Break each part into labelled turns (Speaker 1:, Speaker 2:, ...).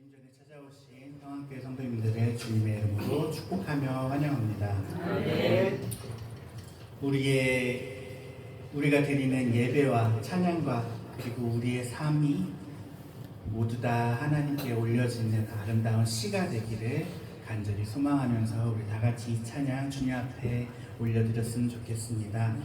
Speaker 1: 주님 전에 찾아오신 평안교회 성도님들의 주님의 이름으로 축복하며 환영합니다. 우리가 드리는 예배와 찬양과 그리고 우리의 삶이 모두 다 하나님께 올려지는 아름다운 시가 되기를 간절히 소망하면서 우리 다 같이 이 찬양 주님 앞에 올려드렸으면 좋겠습니다.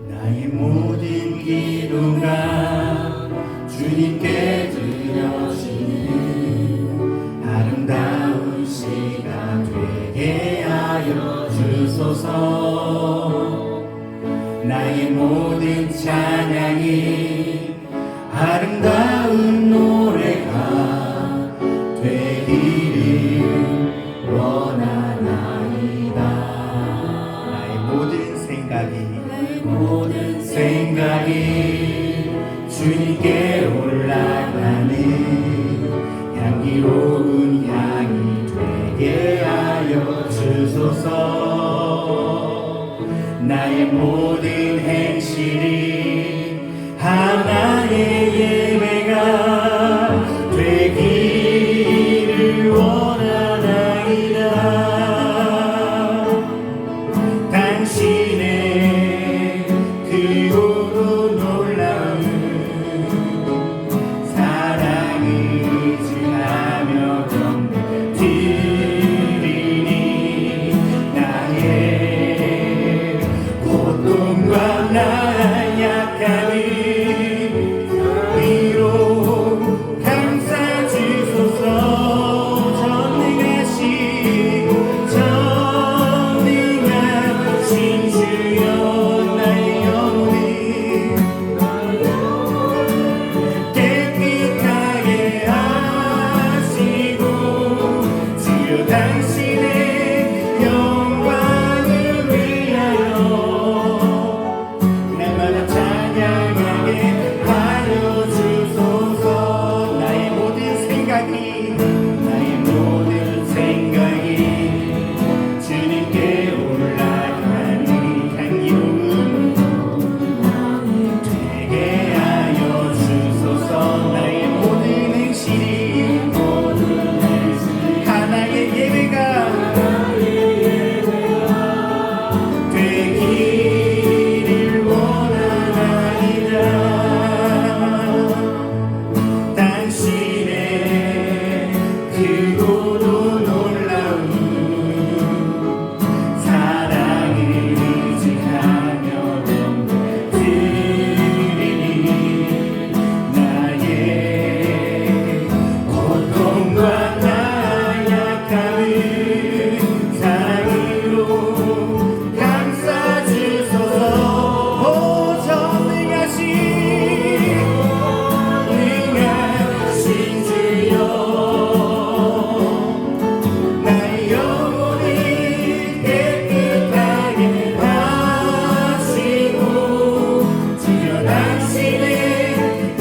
Speaker 1: 나의 모든 기도가 주님께 드려지는 아름다운 시가 되게 하여 주소서. 나의 모든 찬양이 아름다운 노래가 되기를 원하나이다. 나의 모든 생각이 주님께 올라가는 향기로운 향이 되게 하여 주소서. 나의 모든 행실이 하나의 예배가 되기를 원하나이다. 당신의 크고 놀라운 사랑을 의지하며 경배드리니 나의 고통과 나의 약함을 위로 감싸 주소서. 전능하신 주여 나의 영혼을 깨끗하게 하시고 주여 당신의 영광을 위하여 날마다 찬양하게 하여 주소서. 나의 모든 생각이 주님께 올라가는 향기로운 되게 하여 주소서. 나의 모든 행실이 하나의 예배가 되기를 원하나이다. 당신의 크고도 놀라운 사랑을 의지하며 경배드리니 나의 고통과 나의 약함을 사랑으로 감싸 주소서. 전능하신 주여 나의 영혼을 깨끗하게 하시고 주여 당신의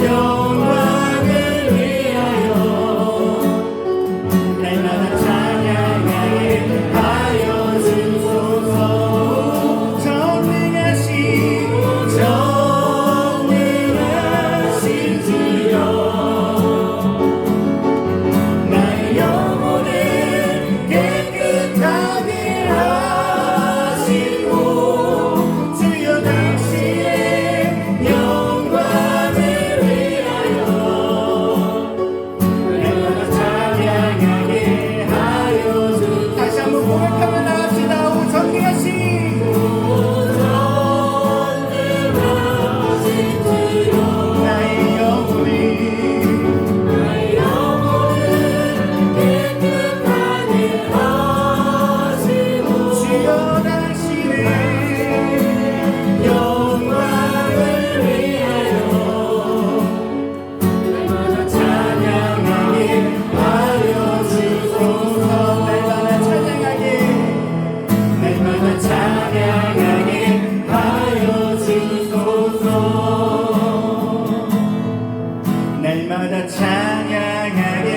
Speaker 1: 영광을 위하여 날마다 찬양하게 하여 주소서. 전능하신 주여 나의 영혼을 깨끗하게 하시고 주여 당신의 영광을 위하여 날마다 찬양하게 하여 주소서. 다시 한번 고백하며 나갑시다. 오 전능하신 나의 영혼을 깨끗하게 하시고 주여 당신의 영광을 위하여 날마다 찬양하게 하여 주소서. 날마다 찬양하게 하여 주소서. 날마다 찬양하게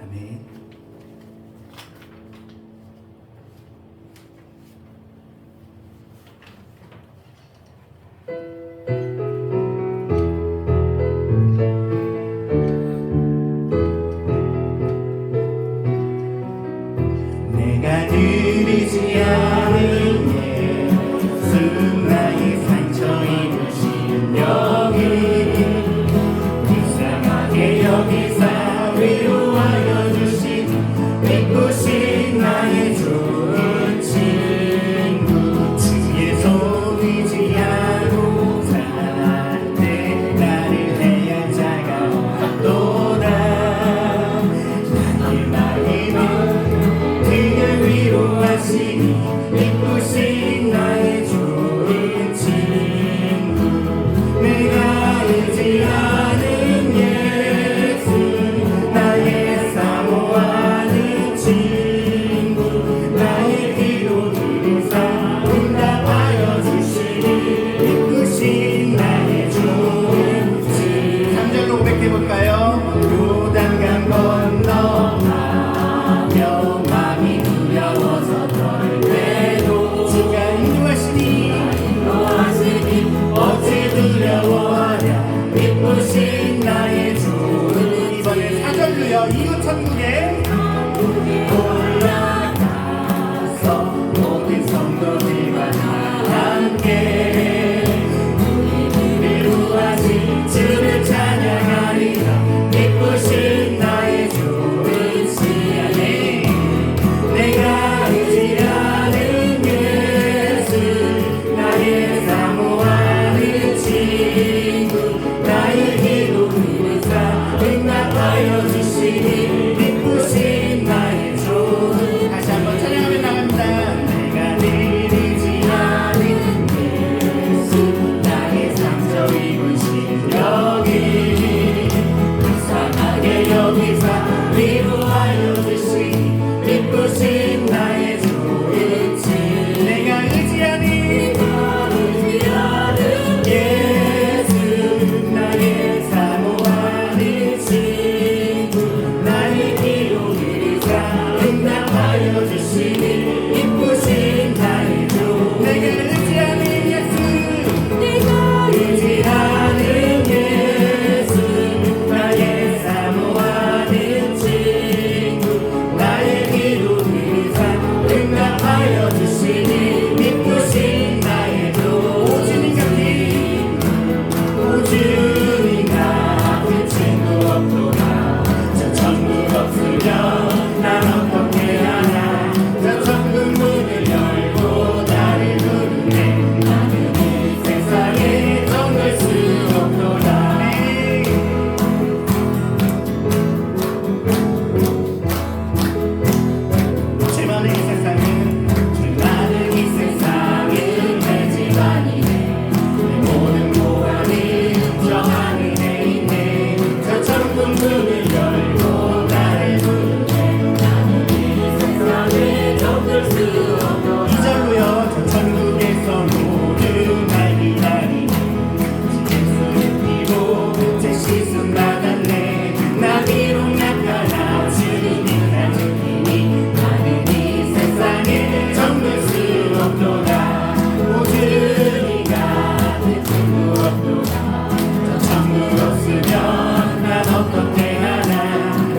Speaker 1: 아멘. 내가 느리지 않은 예수 나의 상처 입으신 여기 불쌍하게 여기사 위로하여 주신 믿으신 나의 좋은 친구 주의 손 의지하고 살 때 나를 해야 자가 없도다 나의 마음을 그냥 위로하시니 믿으신 나의 좋은 친구 내가 의지하는 예수 나의 사모하는 친구 나의 기도 들으사 응답하여 주시니 믿으신 나의 좋은 친구 3절로 고백해볼까요? 요단강 건너 마음이 두려워서 떨 때도 주가 인도하시니 어찌 두려워하랴 믿으신 나의 좋은 이번엔 4절로요 이웃 천국에 올라가서 모든 성도들과 다 함께 위로하신 주를 찬양하리라 믿으신 나의 좋은 시간에 내가 의지하는 예수 나의 사모하는 친구 나의 기도 들으사 응답하여 주시니 믿으신 나의 좋은 다시 한번 찬양하며 나갑니다 내가 느리지 않은 예수 나의 상처 입으신 여기 불쌍하게 여기사 위로하여 주시니 믿으신 나의 좋은 친구 내가 의지하는 예수 나의 사모하는 친구 나의 기도 들으사 응답하여 주시니 믿으신 나의 좋은 내가 의지하는 예수 내가 의지하는 예수 나의 사모하는 친구 나의 기도 들으사 응답하여 주시니 믿으신 나의 좋은 오주님 같은 친구 없도다 저 천국 없으면 난 어떻게 하나 저 천국 문을 열고 나를 부르네 나는 이 세상에 정할 수 없도다 죄만의 이 세상은 죄만의 이 세상은 내 집안이네 내 모든 보안이 저 하늘에 있네 저 천국 문을 열고 나를 부르네 나는 이 세상에 정들 수 없도다 2절로요 저 천국에서 모두 날 기다리네 예수를 피고 제 시선 받았네 나 비록 나타나 주님이 날 지키니 나는 이 세상에 정들 수 없도다 오주니 같은 친구 없도다 저 천국 없으면 난 어떻게 하나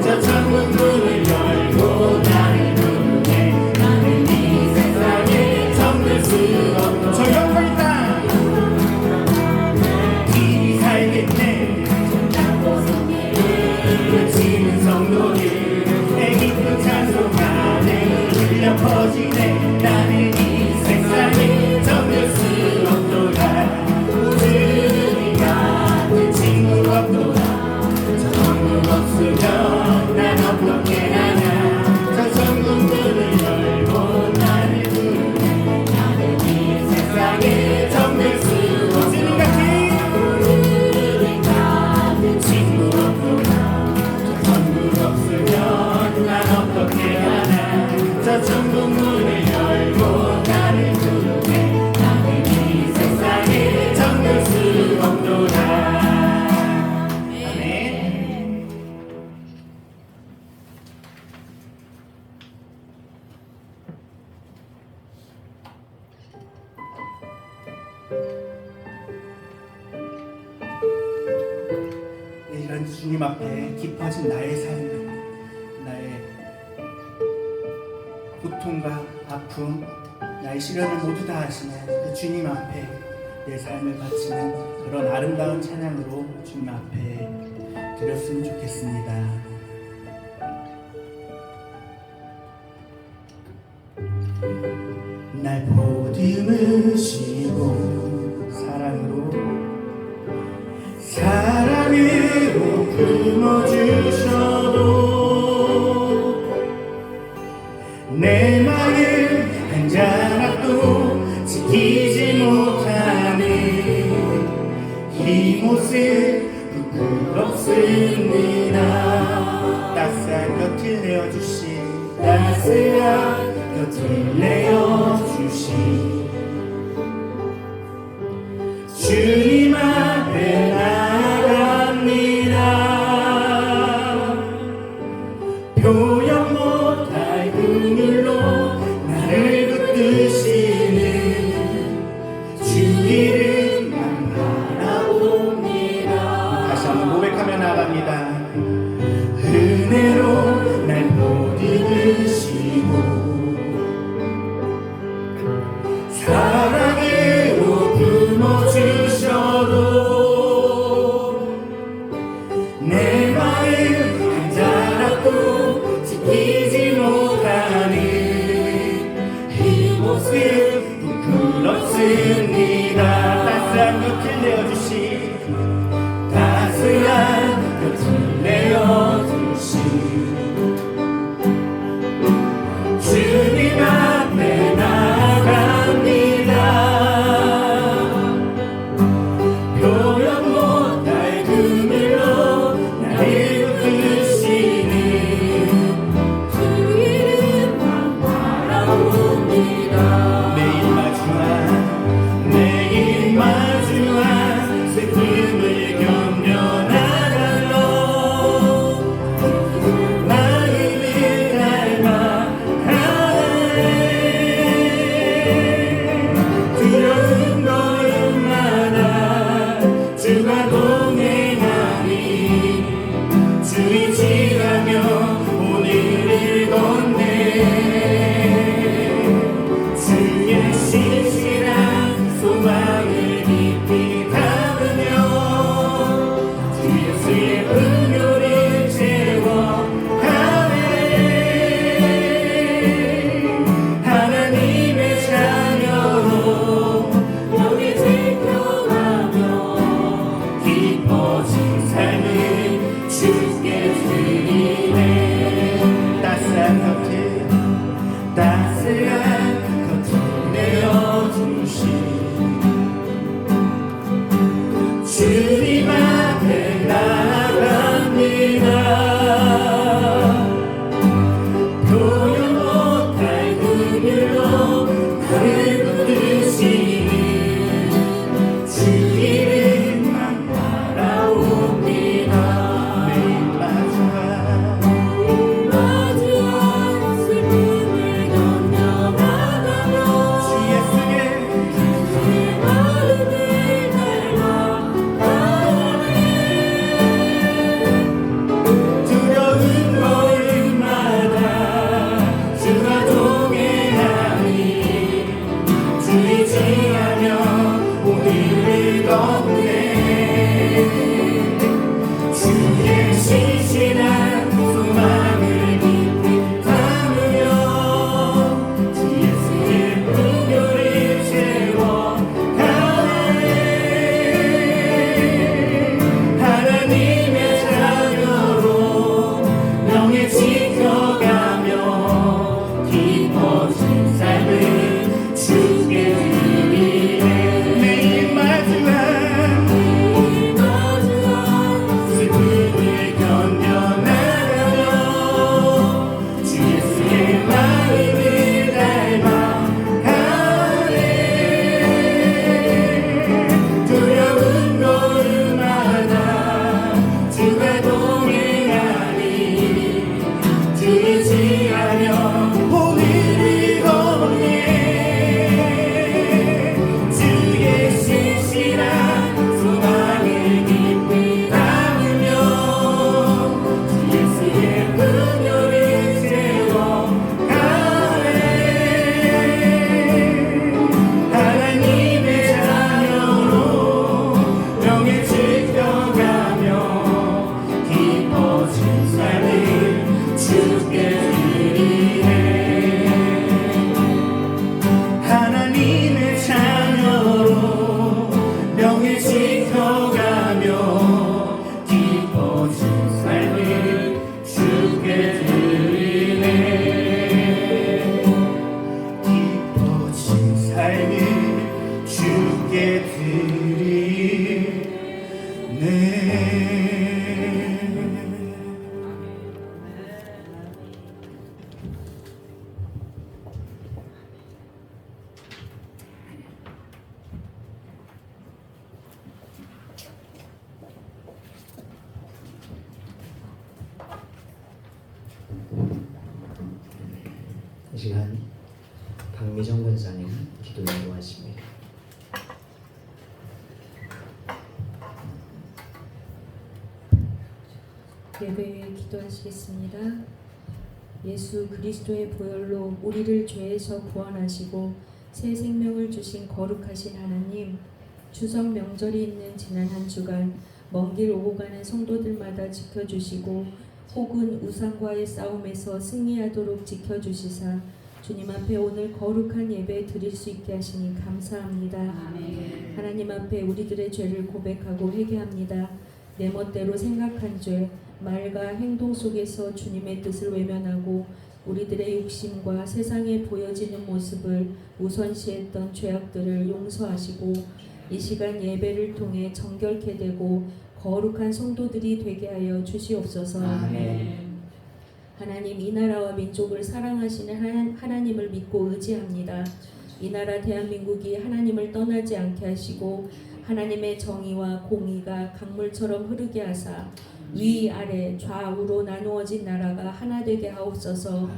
Speaker 1: 저 천국 문을 열고 나를 부르네 나는 이 세상에 정들 수 없도다 저 영광의 땅 길이 살겠네 외치는 성도들 내 기쁜 찬송 안에 들려 퍼지네 나는 이 세상에 정들 수 없도다 오주니 같은 친구 없도다 저 천국 없으면 난 어떻게 하나 저 천국 문을 열고 나를 부르네 나는 이 세상에 정들 수 없도다 오주니 같은 친구 없도다 저 천국 없으면 난 어떻게 하나 저 천국 문을 열고 주님 앞에 깊어진 나의 삶, 나의 고통과 아픔, 나의 시련을 모두 다 아시는 그 주님 앞에 내 삶을 바치는 그런 아름다운 찬양으로 주님 앞에 드렸으면 좋겠습니다. 날 보듬으시고 사랑으로 품어주셔도 내 마음 한 자락도 지키지 못하는 이 모습 부끄럽습니다. 따스한 곁을 내어주신 주님 앞에 나아갑니다. 표현 못할 그늘로 나를 붙드시는 주 이름만 바라봅니다. 다시 한번 고백하며 나아갑니다. 은혜로 날 보듬으시고 사랑으로 품어주셔도 내 마음 한 자락도 지키지 못하는 이 모습 부끄럽습니다. 따스한 곁을 내어주신 주님 앞에 나아갑니다. 표현 못할 그늘로 나를 붙드시는 주 이름만 바라봅니다. 매일 마주한 슬픔을 견뎌나가며 마음을 닮아 두려운 걸음마다 주가 동행하니 주의지하며 오늘을 건네 주
Speaker 2: 이 시간 박미정 권사님 기도 인도하십니다.
Speaker 3: 예배에 기도하시겠습니다. 예수 그리스도의 보혈로 우리를 죄에서 구원하시고 새 생명을 주신 거룩하신 하나님, 추석 명절이 있는 지난 한 주간 먼 길 오고 가는 성도들마다 지켜주시고 혹은 우상과의 싸움에서 승리하도록 지켜주시사 주님 앞에 오늘 거룩한 예배 드릴 수 있게 하시니 감사합니다.
Speaker 4: 아멘.
Speaker 3: 하나님 앞에 우리들의 죄를 고백하고 회개합니다. 내 멋대로 생각한 죄, 말과 행동 속에서 주님의 뜻을 외면하고 우리들의 욕심과 세상에 보여지는 모습을 우선시했던 죄악들을 용서하시고 이 시간 예배를 통해 정결케 되고 거룩한 성도들이 되게 하여 주시옵소서.
Speaker 2: 아멘.
Speaker 3: 하나님, 이 나라와 민족을 사랑하시는 하나님을 믿고 의지합니다. 이 나라 대한민국이 하나님을 떠나지 않게 하시고 하나님의 정의와 공의가 강물처럼 흐르게 하사 위아래 좌우로 나누어진 나라가 하나 되게 하옵소서.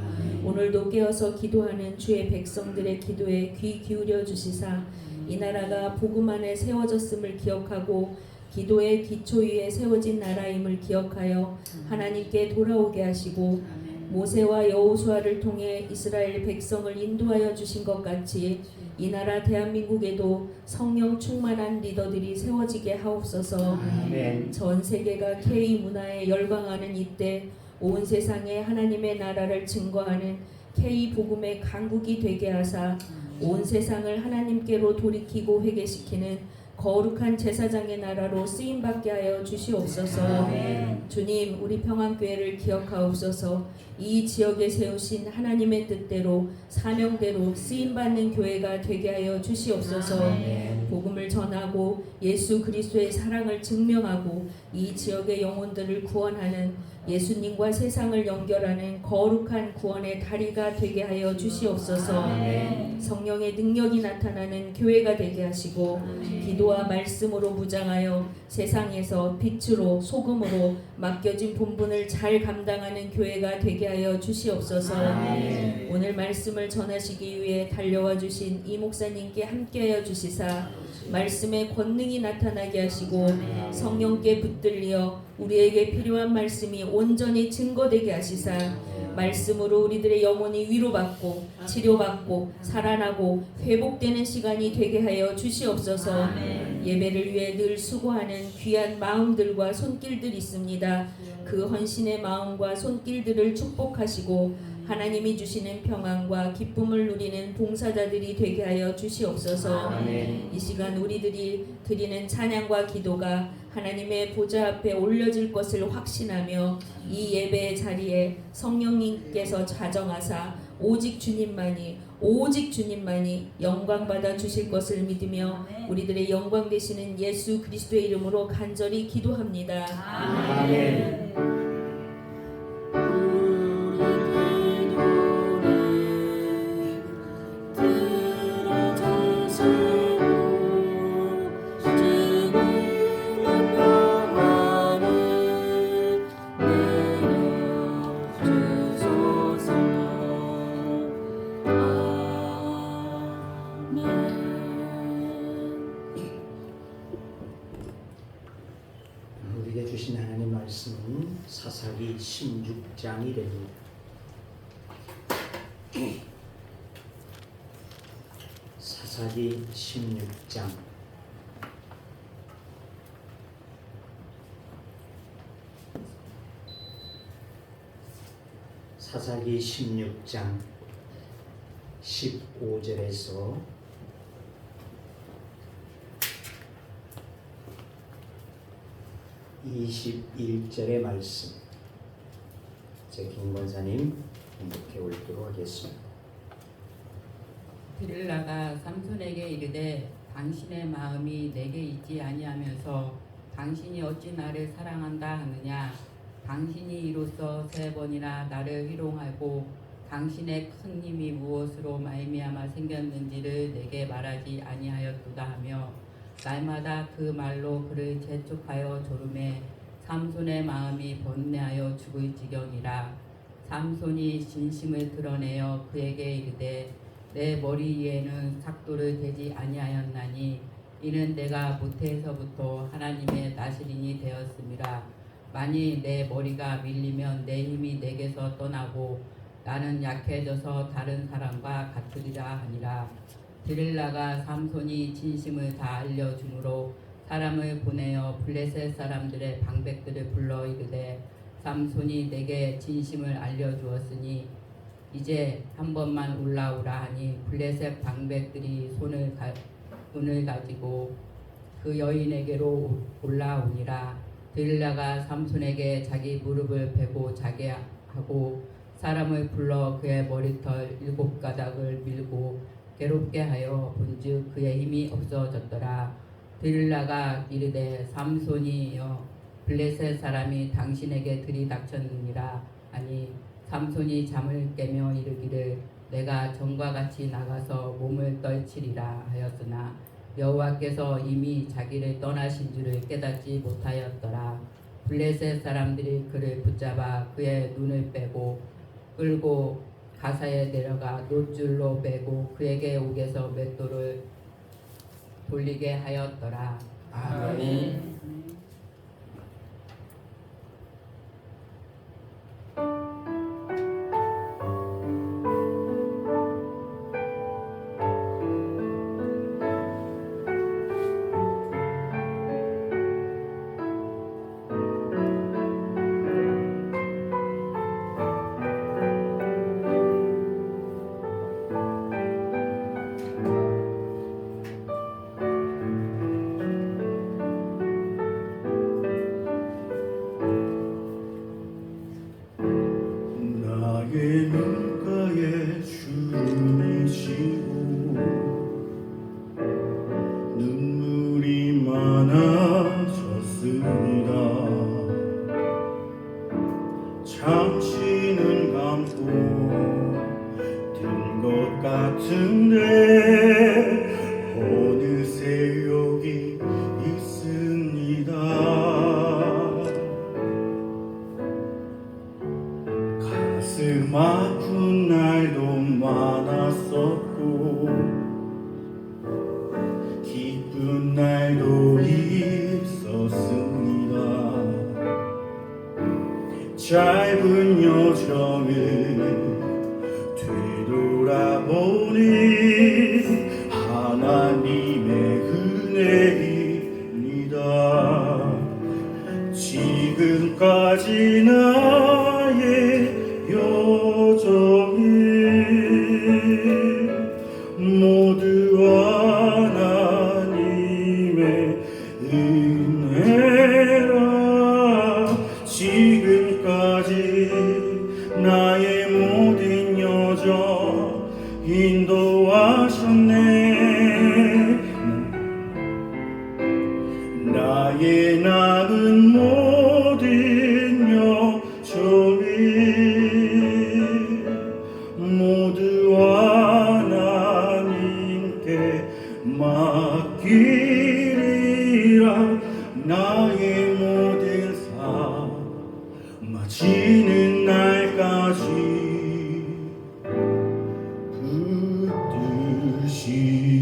Speaker 3: 오늘도 깨어서 기도하는 주의 백성들의 기도에 귀 기울여 주시사 이 나라가 복음 안에 세워졌음을 기억하고 기도의 기초 위에 세워진 나라임을 기억하여 하나님께 돌아오게 하시고 모세와 여호수아를 통해 이스라엘 백성을 인도하여 주신 것 같이 이 나라 대한민국에도 성령 충만한 리더들이 세워지게 하옵소서.
Speaker 2: 아멘.
Speaker 3: 전 세계가 K 문화에 열광하는 이때 온 세상에 하나님의 나라를 증거하는 K 복음의 강국이 되게 하사 온 세상을 하나님께로 돌이키고 회개시키는 거룩한 제사장의 나라로 쓰임받게 하여 주시옵소서.
Speaker 4: 아멘.
Speaker 3: 주님, 우리 평안교회를 기억하옵소서. 이 지역에 세우신 하나님의 뜻대로 사명대로 쓰임받는 교회가 되게 하여 주시옵소서.
Speaker 2: 아멘.
Speaker 3: 복음을 전하고 예수 그리스도의 사랑을 증명하고 이 지역의 영혼들을 구원하는 예수님과 세상을 연결하는 거룩한 구원의 다리가 되게 하여 주시옵소서.
Speaker 4: 아멘.
Speaker 3: 성령의 능력이 나타나는 교회가 되게 하시고 기도와 말씀으로 무장하여 세상에서 빛으로 소금으로 맡겨진 본분을 잘 감당하는 교회가 되게 하여 주시옵소서.
Speaker 4: 아멘.
Speaker 3: 오늘 말씀을 전하시기 위해 달려와 주신 이 목사님께 함께하여 주시사 말씀의 권능이 나타나게 하시고 성령께 붙들려 우리에게 필요한 말씀이 온전히 증거되게 하시사 말씀으로 우리들의 영혼이 위로받고 치료받고 살아나고 회복되는 시간이 되게 하여 주시옵소서. 예배를 위해 늘 수고하는 귀한 마음들과 손길들이 있습니다. 그 헌신의 마음과 손길들을 축복하시고 하나님이 주시는 평안과 기쁨을 누리는 봉사자들이 되게 하여 주시옵소서.
Speaker 2: 아멘.
Speaker 3: 이 시간 우리들이 드리는 찬양과 기도가 하나님의 보좌 앞에 올려질 것을 확신하며 이 예배의 자리에 성령님께서 자정하사 오직 주님만이 영광 받아 주실 것을 믿으며 우리들의 영광 되시는 예수 그리스도의 이름으로 간절히 기도합니다.
Speaker 2: 아멘. 우리에게 주신 하나님 말씀은 사사기 16장이 됩니다. 사사기 16장 사사기 16장 15절에서 21절의 말씀, 제 김권사님 공독해 올리도록 하겠습니다.
Speaker 4: 들라가 삼손에게 이르되 당신의 마음이 내게 있지 아니하면서 당신이 어찌 나를 사랑한다 하느냐. 당신이 이로써 3번이나 나를 희롱하고 당신의 큰 힘이 무엇으로 말미암아 생겼는지를 내게 말하지 아니하였도다 하며 날마다 그 말로 그를 재촉하여 조르매 삼손의 마음이 번뇌하여 죽을 지경이라. 삼손이 진심을 드러내어 그에게 이르되 내 머리 위에는 삭도를 대지 아니하였나니 이는 내가 모태에서부터 하나님의 나시린이 되었음이라. 만일 내 머리가 밀리면 내 힘이 내게서 떠나고 나는 약해져서 다른 사람과 같으리라 하니라. 드릴라가 삼손이 진심을 다 알려주므로 사람을 보내어 블레셋 사람들의 방백들을 불러 이르되 삼손이 내게 진심을 알려주었으니 이제 한 번만 올라오라 하니 블레셋 방백들이 손을 가지고 그 여인에게로 올라오니라. 드릴라가 삼손에게 자기 무릎을 베고 자게 하고 사람을 불러 그의 머리털 7가닥을 밀고 괴롭게 하여 본즉 그의 힘이 없어졌더라. 드릴라가 이르되 삼손이여 블레셋 사람이 당신에게 들이닥쳤느니라 하니 삼손이 잠을 깨며 이르기를 내가 전과 같이 나가서 몸을 떨치리라 하였으나 여호와께서 이미 자기를 떠나신 줄을 깨닫지 못하였더라. 블레셋 사람들이 그를 붙잡아 그의 눈을 빼고 끌고 가사에 내려가 놋줄로 빼고 그에게 옥에서 맷돌을 돌리게 하였더라.
Speaker 2: 아멘.
Speaker 5: 나의 눈가에 주름이시고 눈물이 많아졌습니다. 잠시는 감고 든 것 같은데 어느새 여기 있습니다. 가슴 아픈 날도 많았었고 기쁜 날도 있었습니다. 짧은 여정을 되돌아보니 하나님의 은혜입니다. 지금까지 나의 여정이 모두 하나님의 은혜라. 지금까지 나의 모든 여정 인도하셨네. 나의 남은 모든 여정이 모두 하나님께 맡기리라. 나의 모든 삶 마치는 날까지 붙드시리.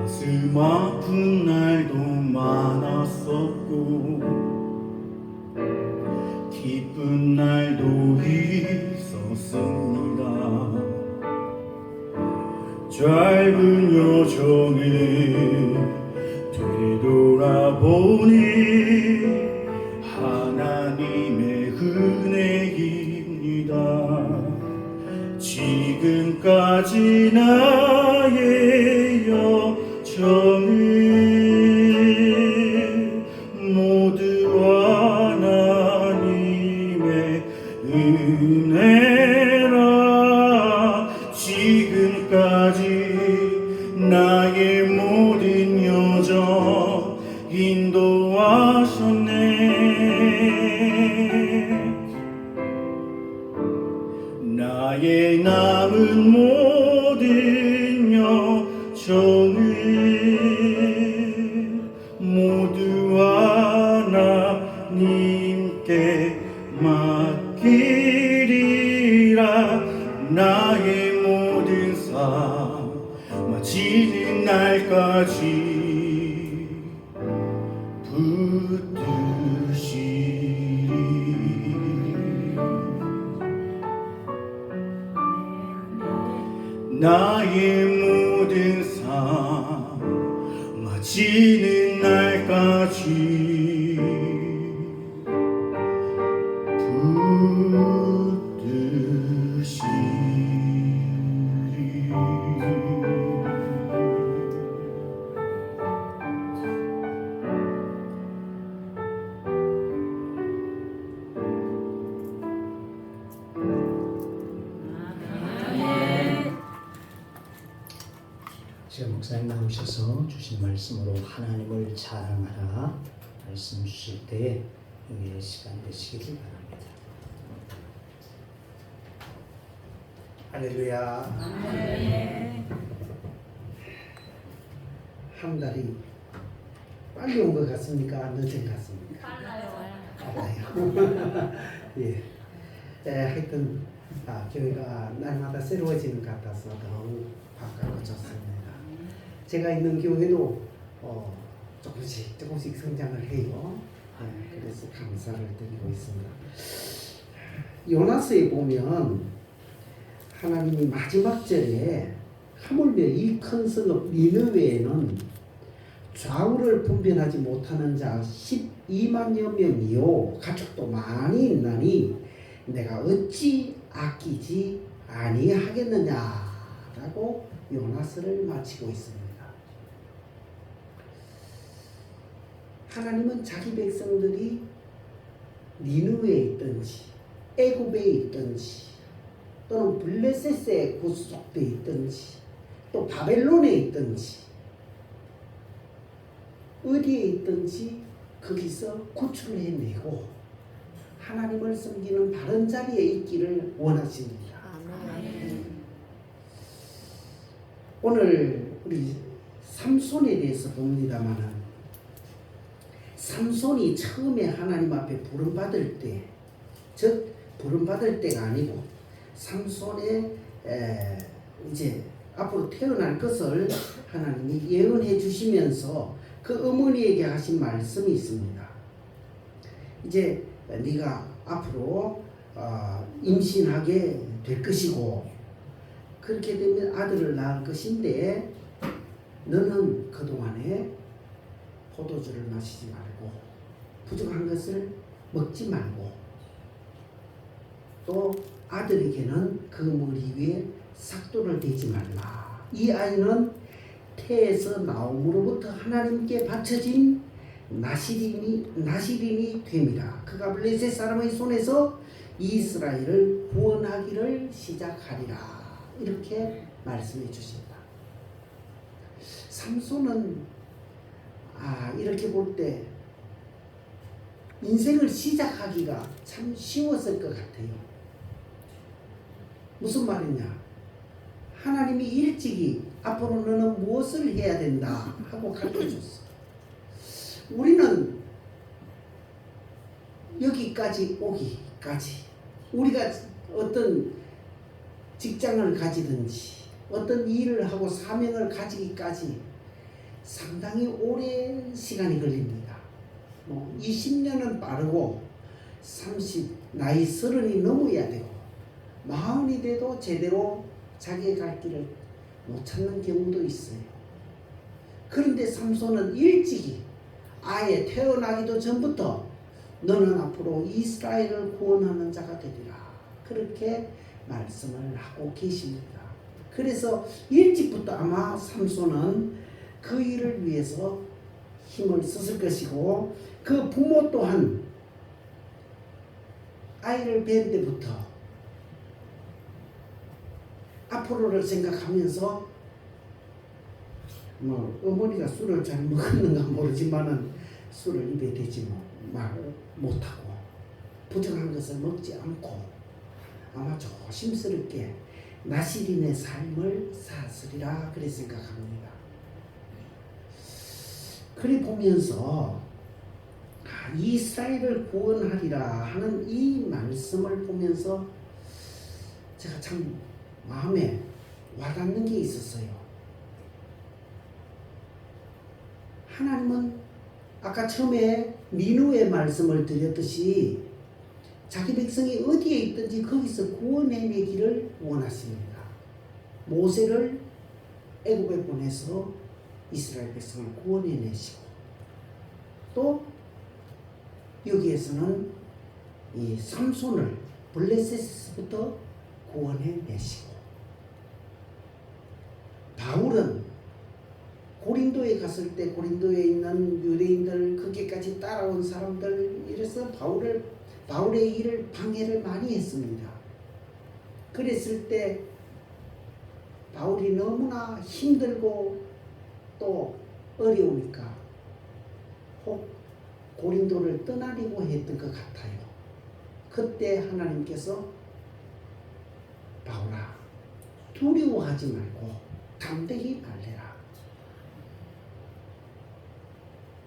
Speaker 5: 가슴 아픈 날도 많았었고 기쁜 날도 있었습니다. 짧은 여정을 되돌아보니 하나님의 은혜입니다. 지금까지 나의 여정을 모두 하나님의 은혜라. 날까지 붙드시리. 나의 모든 삶 마치는 날까지 붙드시리.
Speaker 2: 제가 목사님 나오셔서 주신 말씀으로 하나님을 자랑하라 말씀 주실 때에 응의 시간 되시길 바랍니다.
Speaker 6: 할렐루야. 한 달이 빨리 온 것 같습니까? 늦은 것 같습니까? 빨라요. 예. 하여튼 교회가 날마다 새로워지는 것 같아서 더욱 반갑고 좋습니다. 제가 있는 교회도 조금씩 성장을 해요. 그래서 감사를 드리고 있습니다. 요나스에 보면 하나님이 마지막 절에 하물며 이 큰 성읍 니느웨에는 좌우를 분별하지 못하는 자 12만여 명이요 가축도 많이 있나니 내가 어찌 아끼지 아니하겠느냐라고 요나스를 마치고 있습니다. 하나님은 자기 백성들이 니느웨에 있든지 애굽에 있든지 또는 블레셋에 구속되어 있든지 또 바벨론에 있든지 어디에 있든지 거기서 구출을 해내고 하나님을 섬기는 바른 자리에 있기를 원하십니다. 오늘 우리 삼손에 대해서 봅니다마는 삼손이 처음에 하나님 앞에 부름받을 때, 즉 부름받을 때가 아니고 삼손의 이제 앞으로 태어날 것을 하나님이 예언해 주시면서 그 어머니에게 하신 말씀이 있습니다. 이제 네가 앞으로 임신하게 될 것이고 그렇게 되면 아들을 낳을 것인데 너는 그동안에 포도주를 마시지 말고 부족한 것을 먹지 말고 또 아들에게는 그 머리 위에 삭도를 대지 말라. 이 아이는 태에서 나옴으로부터 하나님께 바쳐진 나시린이 됨이라. 그가 블레셋 사람의 손에서 이스라엘을 구원하기를 시작하리라. 이렇게 말씀해 주신다. 삼손은 이렇게 볼 때 인생을 시작하기가 참 쉬웠을 것 같아요. 무슨 말이냐? 하나님이 일찍이 앞으로 너는 무엇을 해야 된다 하고 가르쳐줬어. 우리는 여기까지 오기까지 우리가 어떤 직장을 가지든지 어떤 일을 하고 사명을 가지기까지 상당히 오랜 시간이 걸립니다. 20년은 빠르고 30, 나이 30이 넘어야 되고 40이 돼도 제대로 자기의 갈 길을 못 찾는 경우도 있어요. 그런데 삼손은 일찍이 아예 태어나기도 전부터 너는 앞으로 이스라엘을 구원하는 자가 되리라. 그렇게 말씀을 하고 계십니다. 그래서 일찍부터 아마 삼손은 그 일을 위해서 힘을 썼을 것이고 그 부모 또한 아이를 뵌 때부터 앞으로를 생각하면서 어머니가 술을 잘 먹었는가 모르지만은 술을 입에 대지 못하고 부정한 것을 먹지 않고 아마 조심스럽게 나시린의 삶을 살았으리라 그래 생각합니다. 그래 보면서 이스라엘을 구원하리라 하는 이 말씀을 보면서 제가 참 마음에 와닿는 게 있었어요. 하나님은 아까 처음에 민후의 말씀을 드렸듯이 자기 백성이 어디에 있든지 거기서 구원해내기를 원하십니다. 모세를 애굽에 보내서 이스라엘 백성을 구원해내시고 또 여기에서는 이 삼손을 블레셋에서부터 구원해내시고 바울은 고린도에 갔을 때 고린도에 있는 유대인들 거기까지 따라온 사람들 이래서 바울의 일을 방해를 많이 했습니다. 그랬을 때 바울이 너무나 힘들고 또 어려우니까 혹 고린도를 떠나려고 했던 것 같아요. 그때 하나님께서 바울아 두려워하지 말고 담대히 달래라.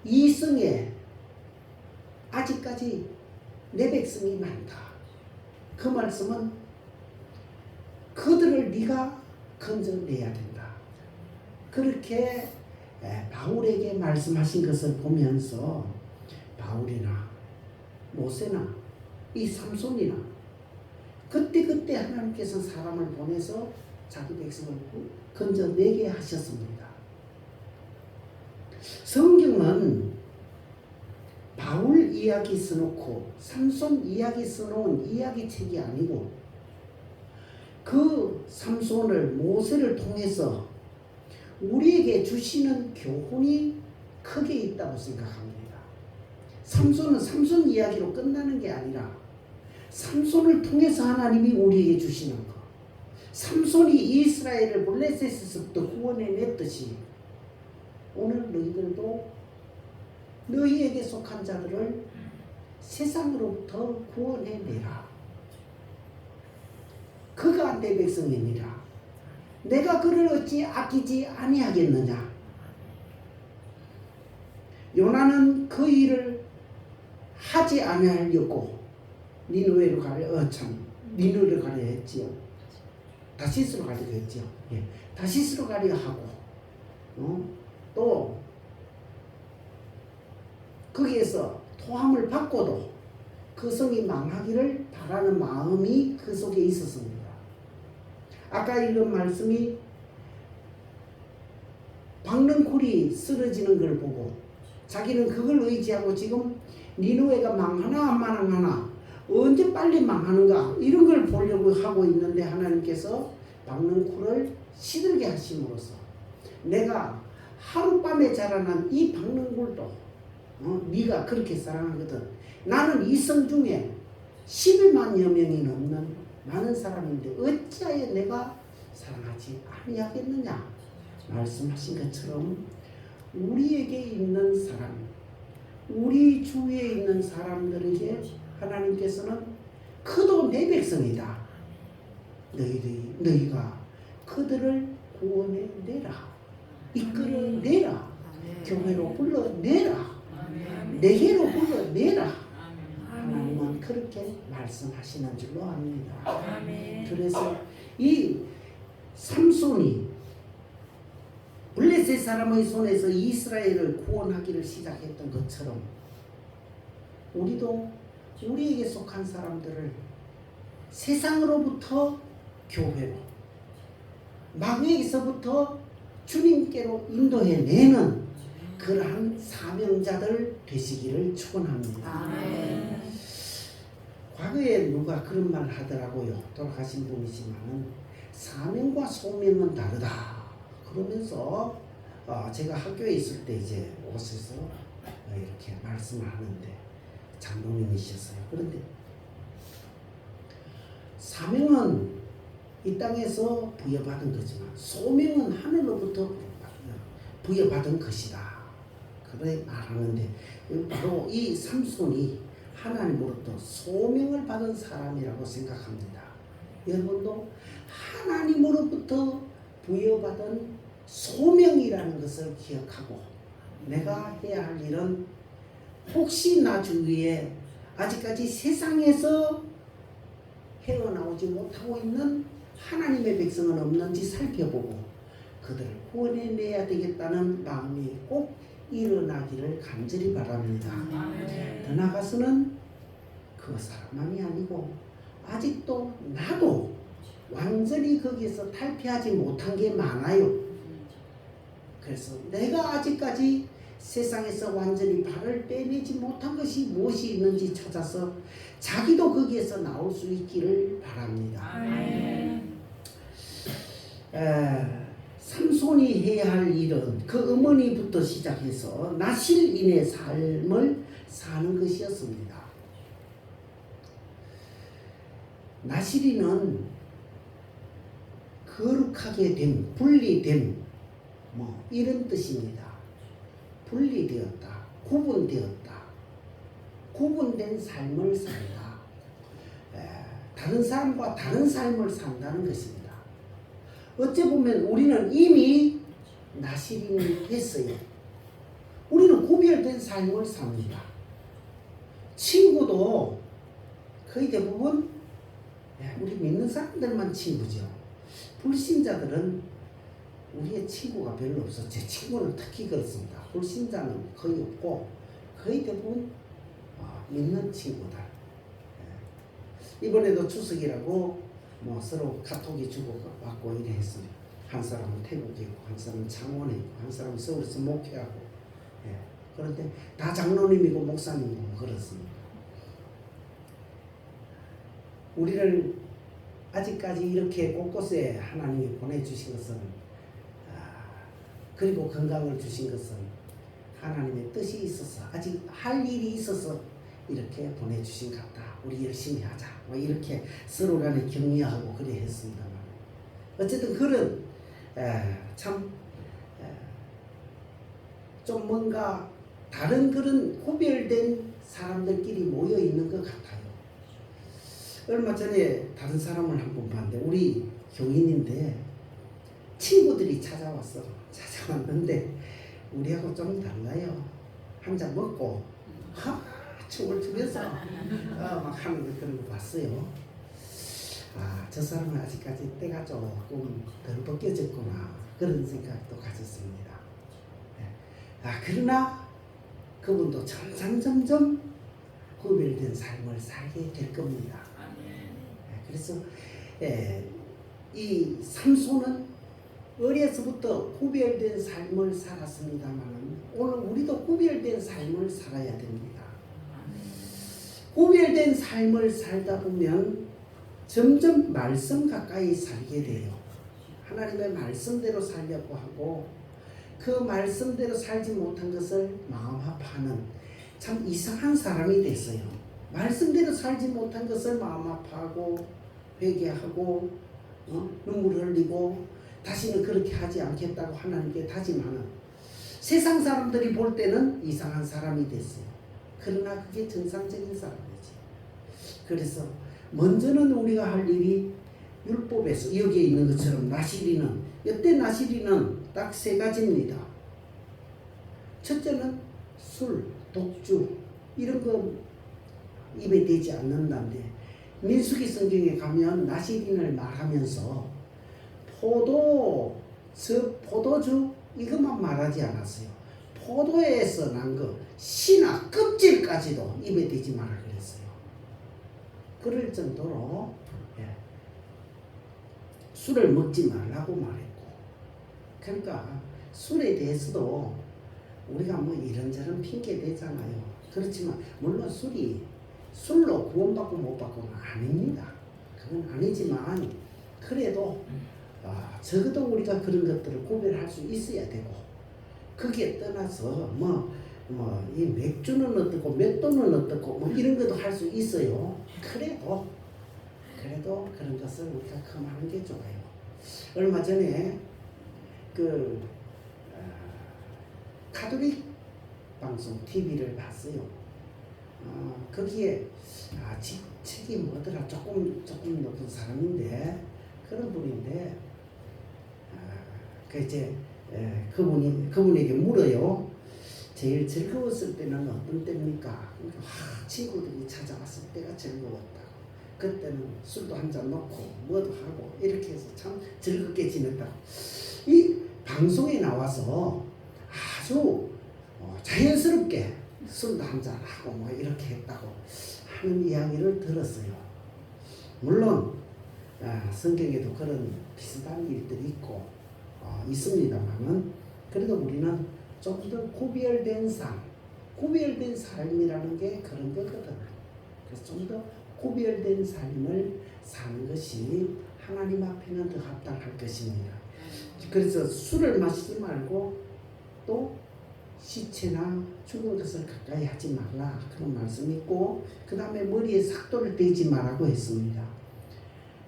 Speaker 6: 이성에 아직까지 내 백성이 많다. 그 말씀은 그들을 네가 건져내야 된다. 그렇게 바울에게 말씀하신 것을 보면서 바울이나 모세나 이 삼손이나 그때 하나님께서 사람을 보내서 자기 백성을 건져내게 하셨습니다. 성경은 바울 이야기 써놓고 삼손 이야기 써놓은 이야기책이 아니고 그 삼손을 모세를 통해서 우리에게 주시는 교훈이 크게 있다고 생각합니다. 삼손은 삼손 이야기로 끝나는 게 아니라 삼손을 통해서 하나님이 우리에게 주시는 것, 삼손이 이스라엘을 블레셋에서부터 구원해냈듯이 오늘 너희들도 너희에게 속한 자들을 세상으로부터 구원해내라. 그가 내 백성이니라. 내가 그를 어찌 아끼지 아니하겠느냐. 요나는 그 일을 하지 아니하려고 니느웨로 가려 니느웨로 가려 했지요. 다시스로 가려 했지요. 예. 다시스로 가려 하고 또 거기에서 토함을 받고도 그 성이 망하기를 바라는 마음이 그 속에 있었습니다. 아까 읽은 말씀이 박는 굴이 쓰러지는 걸 보고 자기는 그걸 의지하고 지금 니느웨가 망하나 안 망하나 언제 빨리 망하는가 이런 걸 보려고 하고 있는데 하나님께서 박는 굴을 시들게 하심으로써 내가 하룻밤에 자라난 이 박는 굴도 네가 그렇게 사랑하거든. 나는 이 성 중에 11만여 명이 넘는 많은 사람인데 어찌하여 내가 사랑하지 아니하겠느냐 말씀하신 것처럼 우리에게 있는 사람, 우리 주위에 있는 사람들에게 하나님께서는 그도 내 백성이다. 너희가 그들을 구원해내라. 이끌어내라. 교회로 불러내라. 내게로 불러내라. 하나님은 그렇게 말씀하시는 줄로 압니다. 그래서 이 삼손이 블레셋 사람의 손에서 이스라엘을 구원하기를 시작했던 것처럼 우리도 우리에게 속한 사람들을 세상으로부터 교회로 마귀에게서부터 주님께로 인도해내는 그러한 사명자들 되시기를 축원합니다. 과거에 누가 그런 말 하더라고요. 돌아가신 분이지만은 사명과 소명은 다르다. 그러면서 제가 학교에 있을 때 이제 오셔서 이렇게 말씀을 하는데 장로님이셨어요. 그런데 사명은 이 땅에서 부여받은 거지만 소명은 하늘로부터 부여받은 것이다. 그래 말하는데 바로 이 삼손이 하나님으로부터 소명을 받은 사람이라고 생각합니다. 여러분도 하나님으로부터 부여받은 소명이라는 것을 기억하고 내가 해야 할 일은 혹시 나 주위에 아직까지 세상에서 헤어나오지 못하고 있는 하나님의 백성은 없는지 살펴보고 그들을 구원해내야 되겠다는 마음이 꼭 일어나기를 간절히 바랍니다. 더 나아가서는 그 사람만이 아니고 아직도 나도 완전히 거기에서 탈피하지 못한 게 많아요. 그래서 내가 아직까지 세상에서 완전히 발을 빼내지 못한 것이 무엇이 있는지 찾아서 자기도 거기에서 나올 수 있기를 바랍니다. 삼손이 해야 할 일은 그 어머니부터 시작해서 나실인의 삶을 사는 것이었습니다. 나실인은 거룩하게 됨, 분리됨, 뭐 이런 뜻입니다. 분리되었다, 구분되었다, 구분된 삶을 산다. 다른 사람과 다른 삶을 산다는 것입니다. 어찌 보면 우리는 이미 나실인이 됐어요. 우리는 구별된 삶을 삽니다. 친구도 거의 대부분 우리 믿는 사람들만 친구죠. 불신자들은 우리의 친구가 별로 없어. 제 친구는 특히 그렇습니다. 불신자는 거의 없고 거의 대부분 믿는 친구들. 이번에도 추석이라고 뭐 서로 카톡이 주고받고 이래 했어요. 한 사람은 태국에 있고 한 사람은 창원에 있고 한 사람은 서울에서 목회하고. 그런데 다 장로님이고 목사님이고 그렇습니다. 우리를 아직까지 이렇게 곳곳에 하나님이 보내주신 것은 그리고 건강을 주신 것은 하나님의 뜻이 있어서 아직 할 일이 있어서 이렇게 보내주신 것 같다. 우리 열심히 하자. 뭐 이렇게 서로 간에 격려하고 그래 했습니다만 어쨌든 그런 참 좀 뭔가 다른 그런 구별된 사람들끼리 모여 있는 것 같아요. 얼마 전에 다른 사람을 한 번 봤는데 우리 교인인데 친구들이 찾아왔는데 우리하고 좀 달라요. 한 잔 먹고 춤을 추면서 막 하는 거 그런 거 봤어요. 저 사람은 아직까지 때가 조금 덜 벗겨졌구나 그런 생각도 가졌습니다. 그러나 그분도 점점 구별된 삶을 살게 될 겁니다. 그래서 이 삼손은 어려서부터 구별된 삶을 살았습니다만 오늘 우리도 구별된 삶을 살아야 됩니다. 구별된 삶을 살다 보면 점점 말씀 가까이 살게 돼요. 하나님의 말씀대로 살려고 하고 그 말씀대로 살지 못한 것을 마음 아파하는 참 이상한 사람이 됐어요. 말씀대로 살지 못한 것을 마음 아파하고 회개하고 눈물 흘리고 다시는 그렇게 하지 않겠다고 하나님께 다짐하는 세상 사람들이 볼 때는 이상한 사람이 됐어요. 그러나 그게 정상적인 사람이지. 그래서 먼저는 우리가 할 일이 율법에서 여기에 있는 것처럼 나실이는 이때 나실이는 딱 세 가지입니다. 첫째는 술, 독주 이런 거 입에 대지 않는다는데 민수기 성경에 가면 나실인을 말하면서 포도주 이것만 말하지 않았어요. 포도에서 난 거 씨나 껍질까지도 입에 대지 마라 그랬어요. 그럴 정도로 술을 먹지 말라고 말했고 그러니까 술에 대해서도 우리가 뭐 이런저런 핑계 대잖아요. 그렇지만 물론 술로 구원받고 못 받고는 아닙니다. 그건 아니지만 그래도 적어도 우리가 그런 것들을 구별할 수 있어야 되고 거기에 떠나서 이 맥주는 어떻고 맷돈은 어떻고 뭐 이런 것도 할 수 있어요. 그래도 그런 것을 우리가 금하는 게 좋아요. 얼마 전에 가톨릭 방송 TV를 봤어요. 거기에 책이 뭐더라 조금 높은 사람인데 그런 분인데 그분에게 물어요. 제일 즐거웠을 때는 어떤 때입니까? 그러니까 친구들이 찾아왔을 때가 즐거웠다고. 그때는 술도 한잔 놓고 뭐도 하고 이렇게 해서 참 즐겁게 지냈다고. 이 방송에 나와서 아주 자연스럽게 술도 한잔하고 뭐 이렇게 했다고 하는 이야기를 들었어요. 물론 성경에도 그런 비슷한 일들이 있고 있습니다만은 그래도 우리는 좀 더 구별된 삶이라는 게 그런 거거든. 그래서 좀 더 구별된 삶을 사는 것이 하나님 앞에는 더 합당할 것입니다. 그래서 술을 마시지 말고 또 시체나 죽은 것을 가까이 하지 말라 그런 말씀이 있고 그 다음에 머리에 삭도를 대지 말라고 했습니다.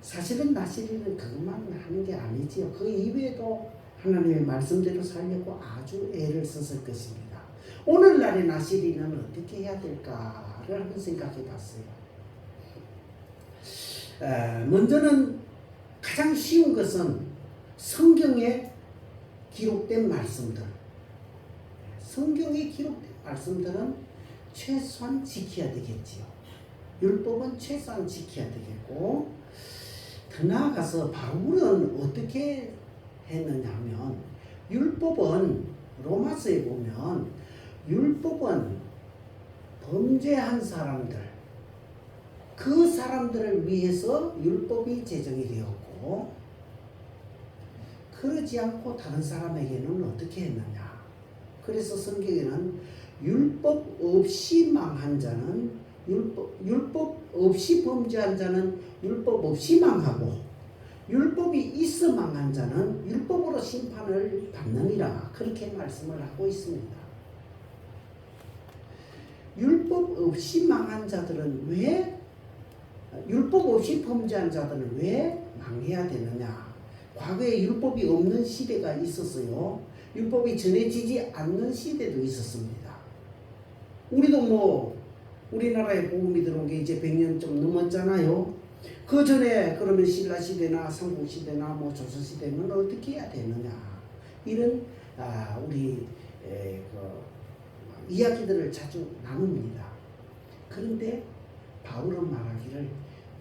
Speaker 6: 사실은 나시리는 그것만 하는 게 아니지요. 그 이외에도 하나님의 말씀대로 살려고 아주 애를 썼을 것입니다. 오늘날의 나시리는 어떻게 해야 될까를 한번 생각해 봤어요. 먼저는 가장 쉬운 것은 성경에 기록된 말씀들. 성경에 기록된 말씀들은 최소한 지켜야 되겠지요. 율법은 최소한 지켜야 되겠고 더 나아가서 바울은 어떻게 했느냐 하면 율법은 로마서에 보면 율법은 범죄한 사람들 그 사람들을 위해서 율법이 제정이 되었고 그러지 않고 다른 사람에게는 어떻게 했느냐. 그래서 성경에는 율법 없이 망한 자는 율법 없이 범죄한 자는 율법 없이 망하고 율법이 있어 망한 자는 율법으로 심판을 받느니라 그렇게 말씀을 하고 있습니다. 율법 없이 망한 자들은 왜 율법 없이 범죄한 자들은 왜 망해야 되느냐. 과거에 율법이 없는 시대가 있었어요. 율법이 전해지지 않는 시대도 있었습니다. 우리도 뭐 우리나라에 복음이 들어온 게 이제 100년 좀 넘었잖아요. 그 전에 그러면 신라 시대나 삼국 시대나 뭐 조선 시대는 어떻게 해야 되느냐 이런 우리 이야기들을 자주 나눕니다. 그런데 바울은 말하기를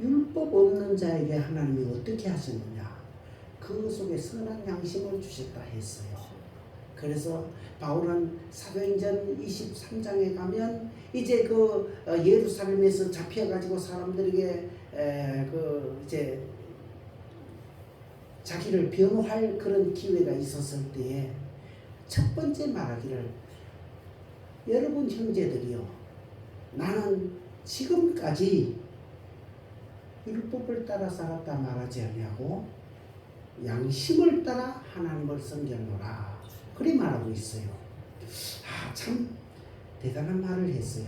Speaker 6: 율법 없는 자에게 하나님이 어떻게 하셨느냐 그 속에 선한 양심을 주셨다 했어요. 그래서 바울은 사도행전 23장에 가면 이제 그 예루살렘에서 잡혀가지고 사람들에게 이제 자기를 변호할 그런 기회가 있었을 때에 첫 번째 말하기를 여러분 형제들이요 나는 지금까지 율법을 따라 살았다 말하지 아니하고 양심을 따라 하나님을 섬겼노라 그리 말하고 있어요. 참 대단한 말을 했어요.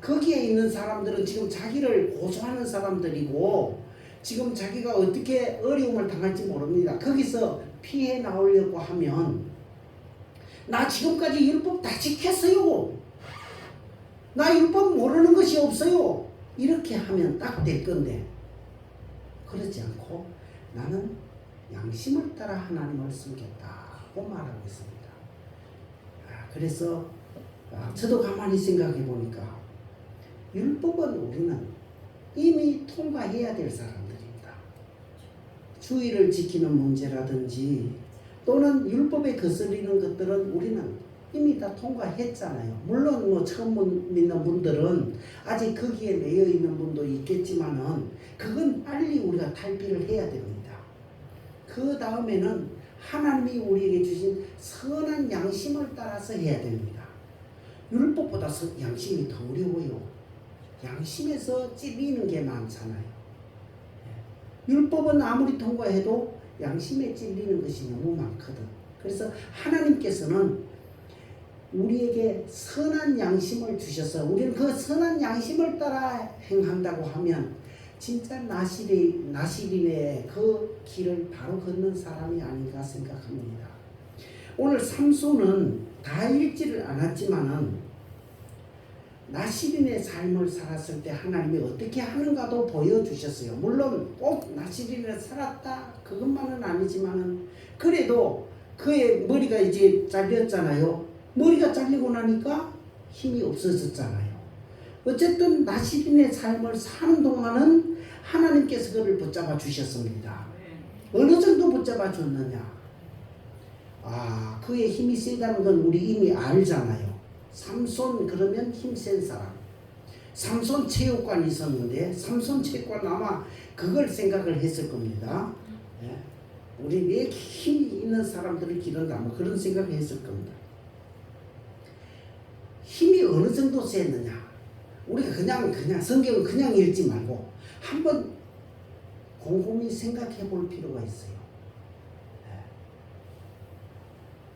Speaker 6: 거기에 있는 사람들은 지금 자기를 고소하는 사람들이고 지금 자기가 어떻게 어려움을 당할지 모릅니다. 거기서 피해 나오려고 하면 나 지금까지 율법 다 지켰어요. 나 율법 모르는 것이 없어요. 이렇게 하면 딱 될 건데 그러지 않고 나는 양심을 따라 하나님을 섬겼다고 말하고 있습니다. 그래서 저도 가만히 생각해 보니까 율법은 우리는 이미 통과해야 될 사람들입니다. 주의를 지키는 문제라든지 또는 율법에 거슬리는 것들은 우리는 이미 다 통과했잖아요. 물론 뭐 처음 믿는 분들은 아직 거기에 매여 있는 분도 있겠지만은 그건 빨리 우리가 탈피를 해야 됩니다. 그 다음에는 하나님이 우리에게 주신 선한 양심을 따라서 해야 됩니다. 율법보다 양심이 더 어려워요. 양심에서 찔리는 게 많잖아요. 율법은 아무리 통과해도 양심에 찔리는 것이 너무 많거든. 그래서 하나님께서는 우리에게 선한 양심을 주셔서 우리는 그 선한 양심을 따라 행한다고 하면 진짜 나시린의 그 길을 바로 걷는 사람이 아닌가 생각합니다. 오늘 삼손은 다 읽지를 않았지만은 나시린의 삶을 살았을 때 하나님이 어떻게 하는가도 보여주셨어요. 물론 꼭 나시린을 살았다 그것만은 아니지만은 그래도 그의 머리가 이제 잘렸잖아요. 머리가 잘리고 나니까 힘이 없어졌잖아요. 어쨌든 나시린의 삶을 사는 동안은 하나님께서 그를 붙잡아 주셨습니다. 어느 정도 붙잡아 줬느냐. 그의 힘이 세다는 건 우리 이미 알잖아요. 삼손 그러면 힘센 사람. 삼손 체육관이 있었는데 삼손 체육관 아마 그걸 생각을 했을 겁니다. 예? 우리 왜 힘이 있는 사람들을 기른다 뭐 그런 생각을 했을 겁니다. 힘이 어느 정도 셌느냐? 우리가 그냥 성경을 그냥 읽지 말고 한번 곰곰이 생각해 볼 필요가 있어요.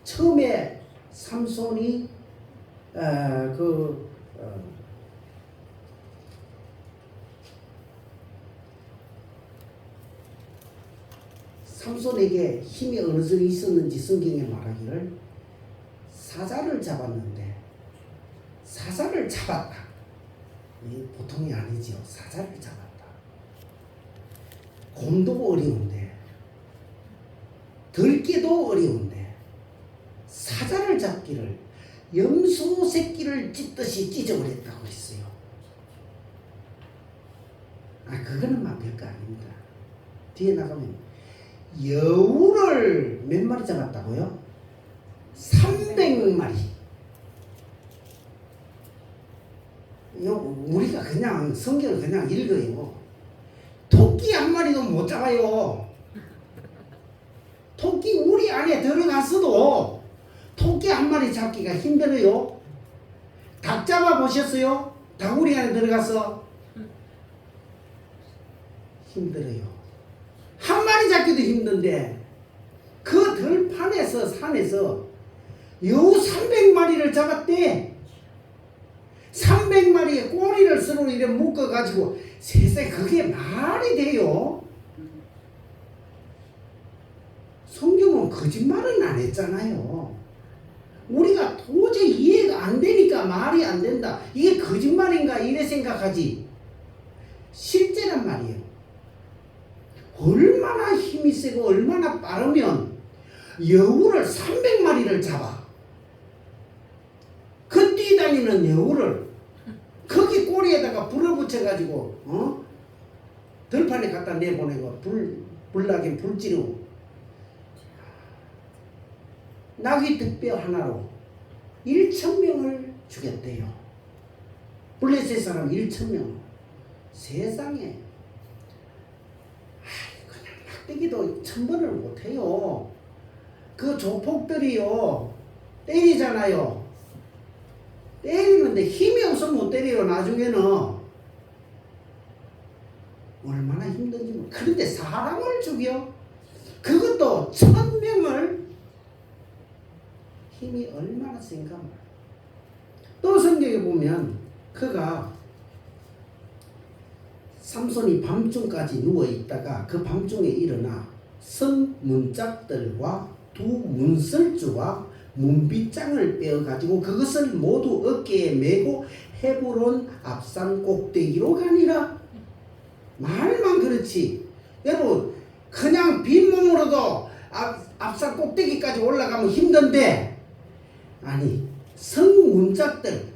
Speaker 6: 처음에 삼손이 삼손에게 힘이 어느 정도 있었는지 성경에 말하기를 사자를 잡았는데 사자를 잡았다. 이 보통이 아니지요. 사자를 잡았다. 곰도 어려운데 들깨도 어려운데 사자를 잡기를 염소 새끼를 찢듯이 찢어버렸다고 했어요. 그거는 막 별거 아닙니다. 뒤에 나가면 여우를 몇 마리 잡았다고요? 300마리. 우리가 그냥 성경을 그냥 읽어요. 토끼 한 마리도 못 잡아요. 토끼 우리 안에 들어갔어도 토끼 한 마리 잡기가 힘들어요. 닭 잡아 보셨어요? 닭 우리 안에 들어가서 힘들어요. 한 마리 잡기도 힘든데 그 들판에서 산에서 여우 300마리를 잡았대. 300마리의 꼬리를 서로 이렇게 묶어가지고 세상에 그게 말이 돼요? 성경은 거짓말은 안 했잖아요. 우리가 도저히 이해가 안 되니까 말이 안 된다. 이게 거짓말인가 이래 생각하지. 실제란 말이에요. 얼마나 힘이 세고 얼마나 빠르면 여우를 300마리를 잡아. 그 뛰다니는 여우를 거기 꼬리에다가 불을 붙여가지고 들판에 갖다 내보내고 불나게 불 지르고 나귀 득뼈 하나로 1,000명을 죽였대요. 블레셋 사람 1,000명. 세상에 그냥 막대기도 1000번을 못해요. 그 조폭들이요 때리잖아요. 때리는데 힘이 없으면 못 때려요. 나중에는 얼마나 힘든지 모르겠어요. 그런데 사람을 죽여 그것도 1000명을 힘이 얼마나 센가. 또 성경에 보면 그가 삼손이 밤중까지 누워있다가 그 밤중에 일어나 성 문짝들과 두 문설주와 문빗장을 빼어가지고 그것을 모두 어깨에 메고 헤브론 앞산 꼭대기로 가니라. 말만 그렇지. 여러분 그냥 빈몸으로도 앞산 꼭대기까지 올라가면 힘든데 아니 성문짝들이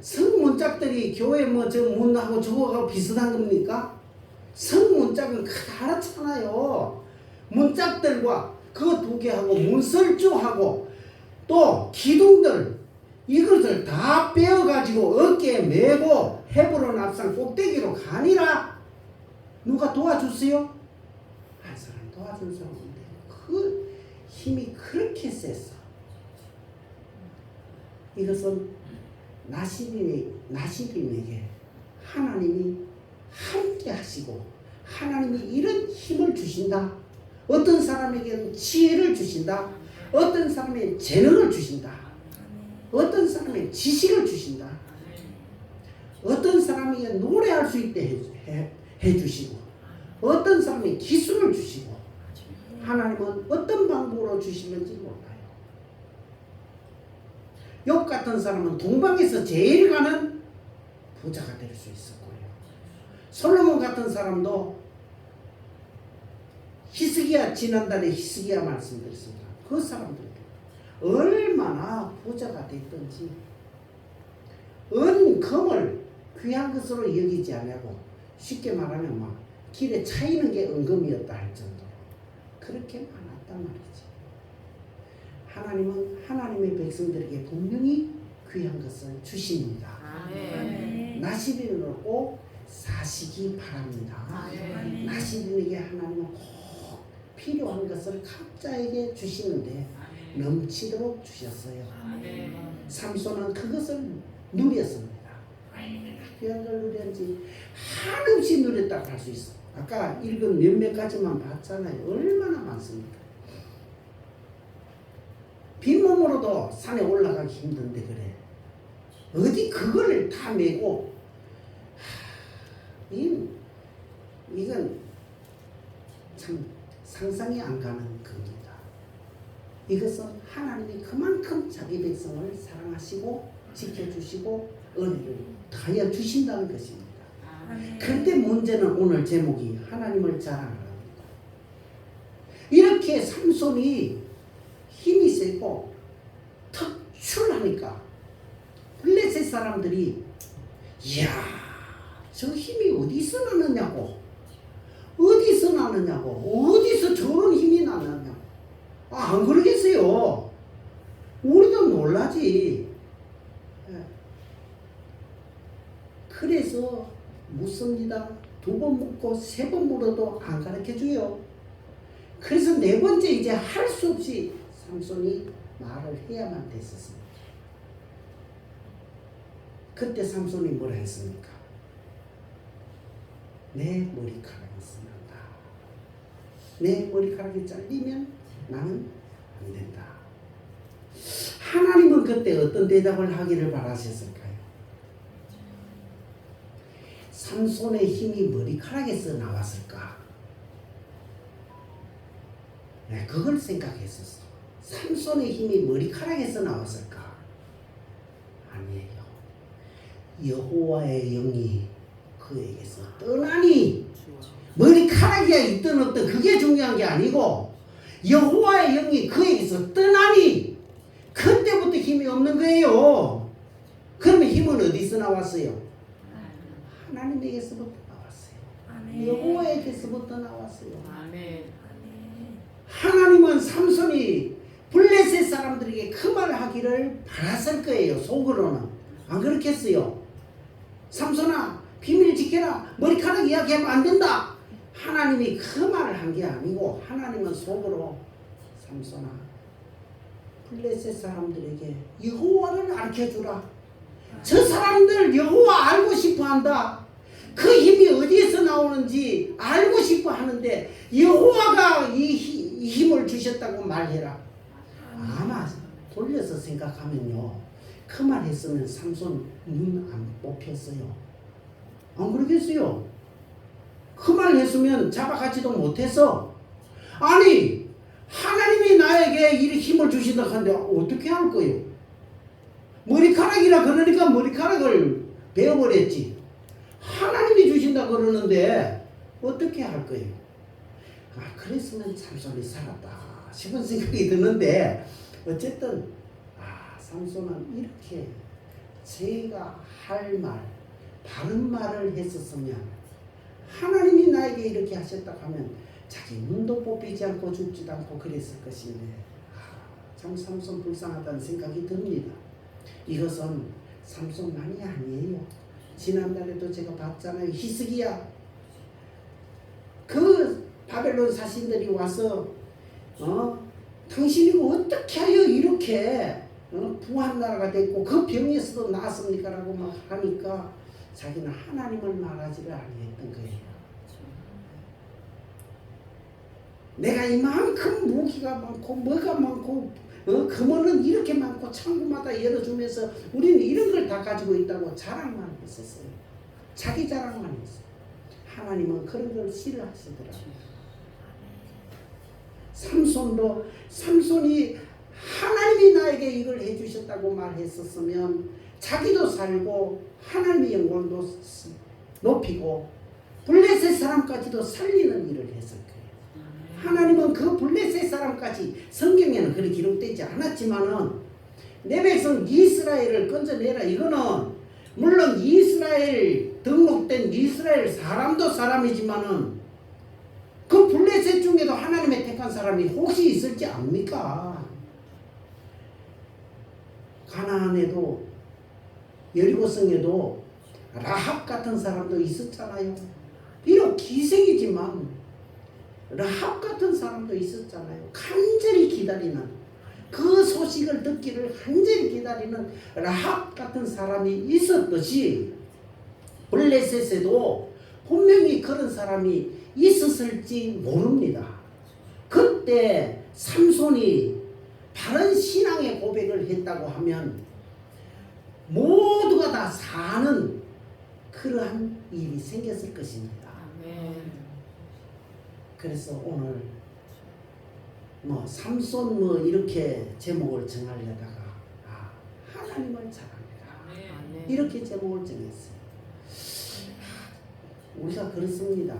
Speaker 6: 교회 뭐 저 문하고 저거하고 비슷한 겁니까? 성문짝은 그렇잖아요. 문짝들과 그 두 개하고 문설주하고 또 기둥들 이것을 다 빼어가지고 어깨에 메고 헤브론 앞산 꼭대기로 가니라. 누가 도와주세요? 한 사람 도와준 사람 없는데 그 힘이 그렇게 셌어. 이것은 나시림에게 하나님이 함께 하시고 하나님이 이런 힘을 주신다. 어떤 사람에게는 지혜를 주신다. 어떤 사람에게는 재능을 주신다. 어떤 사람에게는 지식을 주신다. 어떤 사람에게 노래할 수 있게 해주시고 어떤 사람에게 기술을 주시고 하나님은 어떤 방법으로 주시는지 몰라요. 욥 같은 사람은 동방에서 제일 가는 부자가 될 수 있었고요. 솔로몬 같은 사람도 히스기야 지난달에 히스기야 말씀드렸습니다. 그 사람들 얼마나 부자가 됐든지 은금을 귀한 것으로 여기지 않고 쉽게 말하면 막 길에 차이는 게 은금이었다 할 정도로 그렇게 많았단 말이지. 하나님은 하나님의 백성들에게 분명히 귀한 것을 주십니다.
Speaker 3: 아멘.
Speaker 6: 나시린으로 꼭 사시기 바랍니다.
Speaker 3: 아멘.
Speaker 6: 나시린에게 하나님은 꼭 필요한 것을 각자에게 주시는데 넘치도록 주셨어요. 삼손은 그것을 누렸습니다. 얼마나 귀한 걸 누렸는지 한없이 누렸다고 할 수 있어. 아까 읽은 몇몇 가지만 봤잖아요. 얼마나 많습니까? 빈몸으로도 산에 올라가기 힘든데 그래. 어디 그걸 다 메고 이건 참 상상이 안 가는 겁니다. 이것은 하나님이 그만큼 자기 백성을 사랑하시고 지켜주시고 은혜를 더하여 주신다는 것입니다. 그런데 문제는 오늘 제목이 하나님을 자랑하랍니다. 이렇게 삼손이 힘이 세고 특출하니까 블레셋 사람들이 이야 저 힘이 어디서 나느냐고 어디서 저런 힘이 나느냐고 안 그러겠어요. 우리도 놀라지. 그래서 묻습니다. 2번 묻고 3번 물어도 안 가르쳐줘요. 그래서 4번째 이제 할 수 없이 삼손이 말을 해야만 됐었습니다. 그때 삼손이 뭐라 했습니까? 내 머리카락이 쓰는다. 내 머리카락이 잘리면 나는 안 된다. 하나님은 그때 어떤 대답을 하기를 바라셨을까요? 삼손의 힘이 머리카락에서 나왔을까? 네, 그걸 생각했었어. 삼손의 힘이 머리카락에서 나왔을까? 아니에요. 여호와의 영이 그에게서 떠나니 머리카락이야 있든 없든 그게 중요한 게 아니고 여호와의 영이 그에게서 떠나니 그때부터 힘이 없는 거예요. 그러면 힘은 어디서 나왔어요? 하나님에게서부터 나왔어요. 여호와에게서부터 나왔어요. 하나님은 삼손이 블레셋 사람들에게 그 말을 하기를 바랐을 거예요. 속으로는. 안 그렇겠어요? 삼손아 비밀 지켜라. 머리카락 이야기하면 안 된다. 하나님이 그 말을 한 게 아니고 하나님은 속으로 삼손아 블레셋 사람들에게 여호와를 가르쳐주라. 저 사람들 여호와 알고 싶어 한다. 그 힘이 어디에서 나오는지 알고 싶어 하는데 여호와가 이 힘을 주셨다고 말해라. 아마 돌려서 생각하면요. 그 말 했으면 삼손 눈 안 뽑혔어요. 안 그러겠어요? 그 말 했으면 잡아가지도 못해서 아니 하나님이 나에게 이 힘을 주신다 하는데 어떻게 할 거예요? 머리카락이라 그러니까 머리카락을 베어버렸지. 하나님이 주신다 그러는데 어떻게 할 거예요? 아 그랬으면 삼손이 살았다 싶은 생각이 드는데 어쨌든 삼손은 이렇게 제가 할 말 바른 말을 했었으면 하나님이 나에게 이렇게 하셨다고 하면 자기 눈도 뽑히지 않고 죽지도 않고 그랬을 것인데 참 삼손 불쌍하다는 생각이 듭니다. 이것은 삼손만이 아니에요. 지난달에도 제가 봤잖아요. 히스기야 그 바벨론 사신들이 와서 당신이 어떻게 하여 이렇게 부한 나라가 됐고 그 병에서도 나았습니까? 라고 막 하니까 자기는 하나님을 말하지를 아니했던 거예요. 내가 이만큼 무기가 많고 뭐가 많고 금원은 이렇게 많고 창고마다 열어주면서 우리는 이런 걸 다 가지고 있다고 자랑만 했었어요. 자기 자랑만 했어요. 하나님은 그런 걸 싫어하시더라고요. 삼손이 하나님이 나에게 이걸 해주셨다고 말했었으면 자기도 살고 하나님의 영광도 높이고 블레셋 사람까지도 살리는 일을 했을 거예요. 하나님은 그 블레셋 사람까지 성경에는 그렇게 기록되지 않았지만은 내 백성 이스라엘을 건져내라. 이거는 물론 이스라엘 등록된 이스라엘 사람도 사람이지만은 그 블레셋 중에도 하나님의 택한 사람이 혹시 있을지 압니까? 가나안에도 여리고성에도 라합 같은 사람도 있었잖아요. 비록 기생이지만 라합 같은 사람도 있었잖아요. 간절히 기다리는, 그 소식을 듣기를 간절히 기다리는 라합 같은 사람이 있었듯이 블레셋에도 분명히 그런 사람이 있었을지 모릅니다. 그때 삼손이 바른 신앙의 고백을 했다고 하면 모두가 다 사는 그러한 일이 생겼을 것입니다. 그래서 오늘 삼손 이렇게 제목을 정하려다가 하나님을 잘합니다. 이렇게 제목을 정했어요. 우리가 그렇습니다.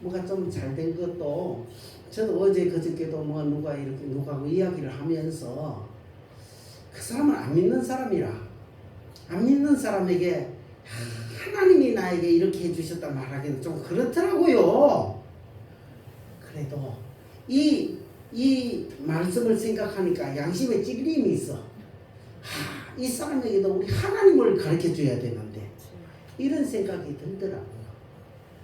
Speaker 6: 뭐가 좀 잘 된 것도, 저도 어제 그저께도 누가 이렇게 누구하고 이야기를 하면서 그 사람은 안 믿는 사람이라, 안 믿는 사람에게 하나님이 나에게 이렇게 해주셨다 말하기는 좀 그렇더라고요. 그래도 이 말씀을 생각하니까 양심에 찔림이 있어. 이 사람에게도 우리 하나님을 가르쳐 줘야 되는데, 이런 생각이 들더라고요.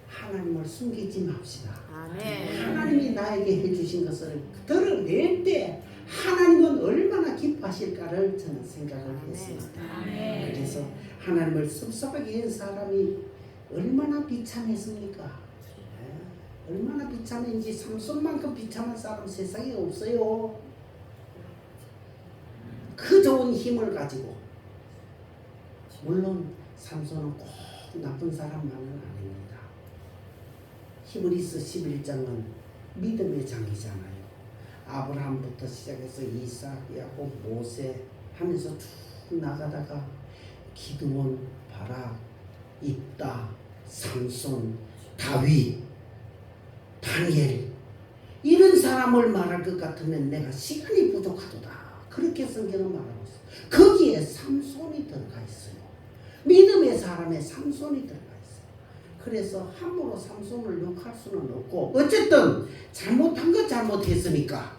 Speaker 6: 하나님을 숨기지 맙시다. 하나님이 나에게 해주신 것을 드러낼 때 하나님은 얼마나 기뻐하실까를 저는 생각을 했습니다. 그래서 하나님을 섭섭하게 한 사람이 얼마나 비참했습니까? 얼마나 비참한지, 삼손만큼 비참한 사람 세상에 없어요. 그 좋은 힘을 가지고, 물론 삼손은 꼭 나쁜 사람만은 아닙니다. 히브리서 11장은 믿음의 장이잖아요. 아브라함부터 시작해서 이삭, 야곱, 모세 하면서 쭉 나가다가 기드온, 바락, 입다, 삼손, 다윗, 다니엘, 이런 사람을 말할 것 같으면 내가 시간이 부족하도다. 그렇게 성경은 말하고 있어요. 거기에 삼손이 들어가 있어요. 믿음의 사람의 삼손이 들어가 있어요. 그래서 함부로 삼손을 욕할 수는 없고, 어쨌든 잘못한 거 잘못했으니까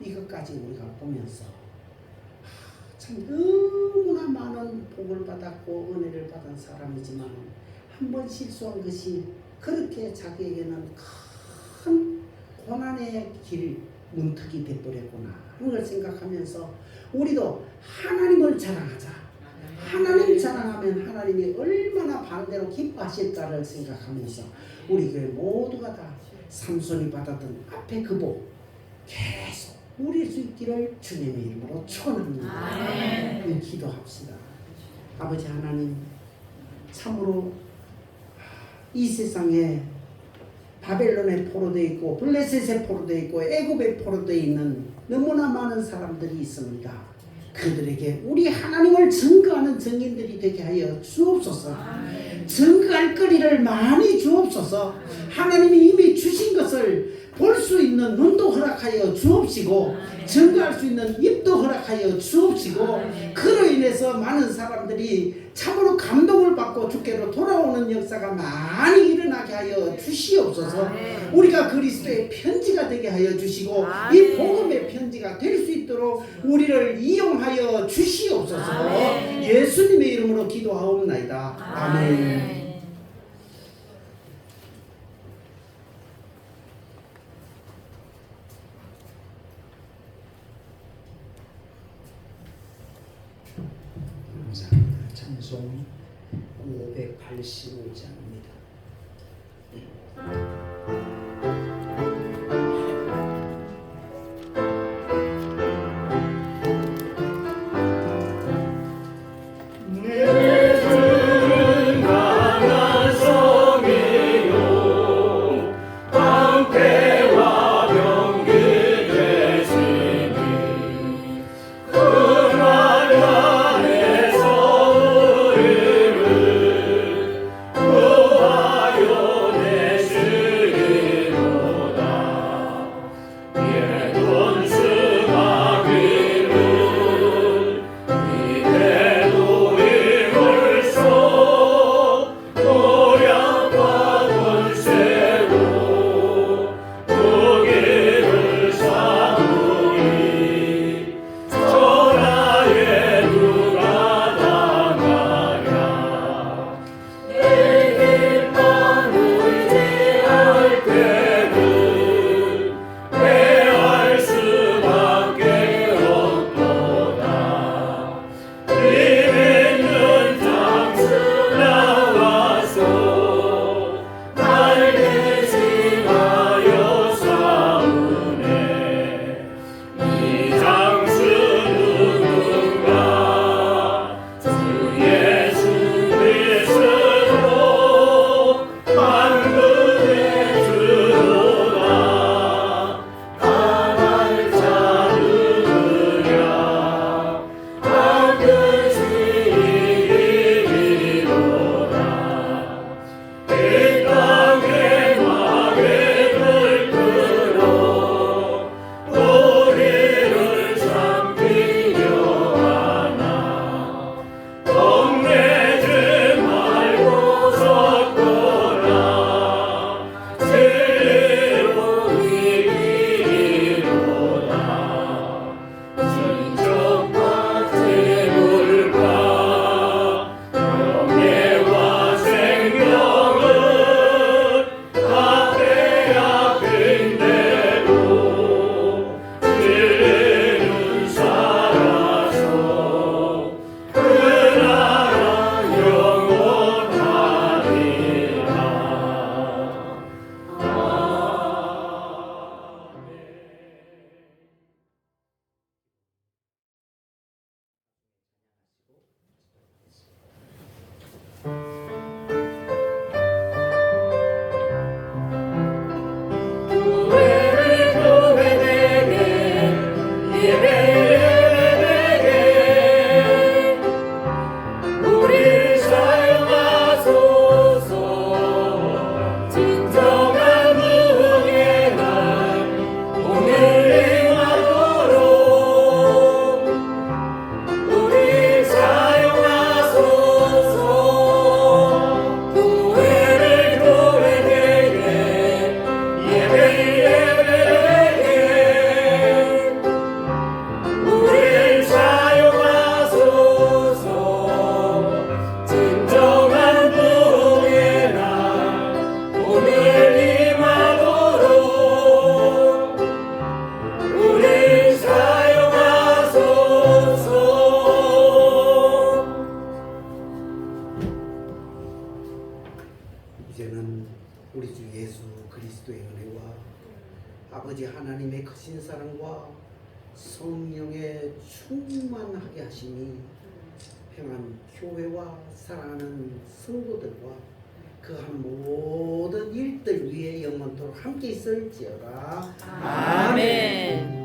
Speaker 6: 이것까지 우리가 보면서 참 너무나 많은 복을 받았고 은혜를 받은 사람이지만 한 번 실수한 것이 그렇게 자기에게는 큰 고난의 길 문턱이 되어버렸구나 하는 걸 생각하면서 우리도 하나님을 자랑하자. 하나님 자랑하면 하나님이 얼마나 반대로 기뻐하실까를 생각하면서 우리 교회 모두가 다 삼손이 받았던 앞에 그 복 계속 누릴 수 있기를 주님의 이름으로 축원합니다. 기도합시다. 아버지 하나님, 참으로 이 세상에 바벨론에 포로되어 있고 블레셋에 포로되어 있고 애굽에 포로되어 있는 너무나 많은 사람들이 있습니다. 그들에게 우리 하나님을 증거하는 증인들이 되게 하여 주옵소서. 증거할 거리를 많이 주옵소서. 하나님이 이미 주신 것을 볼 수 있는 눈도 허락하여 주옵시고 증거할 수 있는 입도 허락하여 주옵시고, 그로 인해서 많은 사람들이 참으로 감동을 받고 주께로 돌아오는 역사가 많이 일어나게 하여 주시옵소서. 우리가 그리스도의 편지가 되게 하여 주시고 이 복음의 편지가 될 수 있도록 우리를 이용하여 주시옵소서. 예수님의 이름으로 기도하옵나이다. 아멘.
Speaker 2: 감사합니다. 찬송 585장입니다.
Speaker 5: 구하여 내 주를
Speaker 6: 이제는 우리 주 예수 그리스도의 은혜와 아버지 하나님의 크신 사랑과 성령의 충만하게 하심이 평안 교회와 사랑하는 성도들과 그 한 모든 일들 위에 영원토록 함께 있을지어다.
Speaker 7: 아멘.